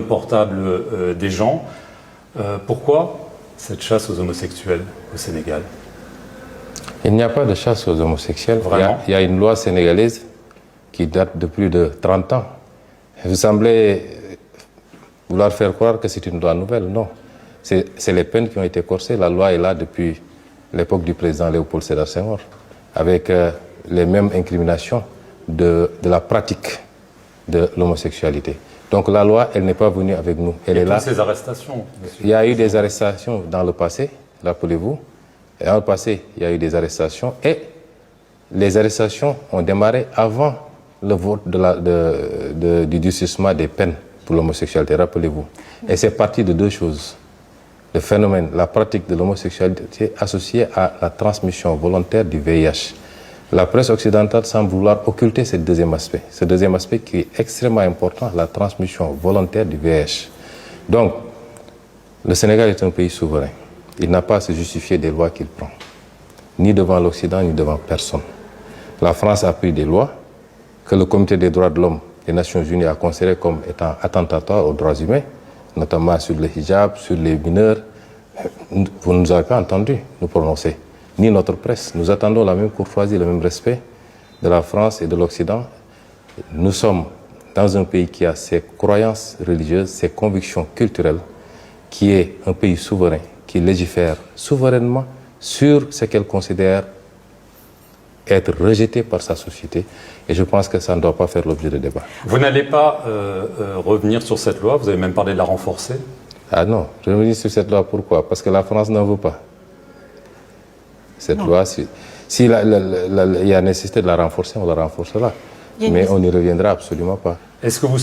portable des gens. Pourquoi cette chasse aux homosexuels au Sénégal? Il n'y a pas de chasse aux homosexuels. Vraiment? Il y a une loi sénégalaise qui date de plus de 30 ans. Vous semblez vouloir faire croire que c'est une loi nouvelle. Non. C'est les peines qui ont été corsées. La loi est là depuis l'époque du président Léopold Sédar Senghor, avec les mêmes incriminations de la pratique de l'homosexualité. Donc la loi, elle n'est pas venue avec nous. Elle est là. Ces arrestations, il y a eu des arrestations dans le passé, rappelez-vous. Dans le passé, il y a eu des arrestations et les arrestations ont démarré avant le vote du durcissement des peines pour l'homosexualité, rappelez-vous. Et c'est parti de deux choses. Le phénomène, la pratique de l'homosexualité associée à la transmission volontaire du VIH. La presse occidentale semble vouloir occulter ce deuxième aspect qui est extrêmement important, la transmission volontaire du VIH. Donc, le Sénégal est un pays souverain. Il n'a pas à se justifier des lois qu'il prend, ni devant l'Occident, ni devant personne. La France a pris des lois que le Comité des droits de l'homme des Nations Unies a considérées comme étant attentatoires aux droits humains, notamment sur le hijab, sur les mineurs. Vous ne nous avez pas entendu nous prononcer, ni notre presse. Nous attendons la même courtoisie, le même respect de la France et de l'Occident. Nous sommes dans un pays qui a ses croyances religieuses, ses convictions culturelles, qui est un pays souverain, qui légifère souverainement sur ce qu'elle considère être rejeté par sa société. Et je pense que ça ne doit pas faire l'objet de débat. Vous n'allez pas revenir sur cette loi, vous avez même parlé de la renforcer? Ah non, je reviens sur cette loi, pourquoi? Parce que la France n'en veut pas. Cette loi, s'il y a nécessité de la renforcer, on la renforcera. Mais on n'y reviendra absolument pas. Est-ce que vous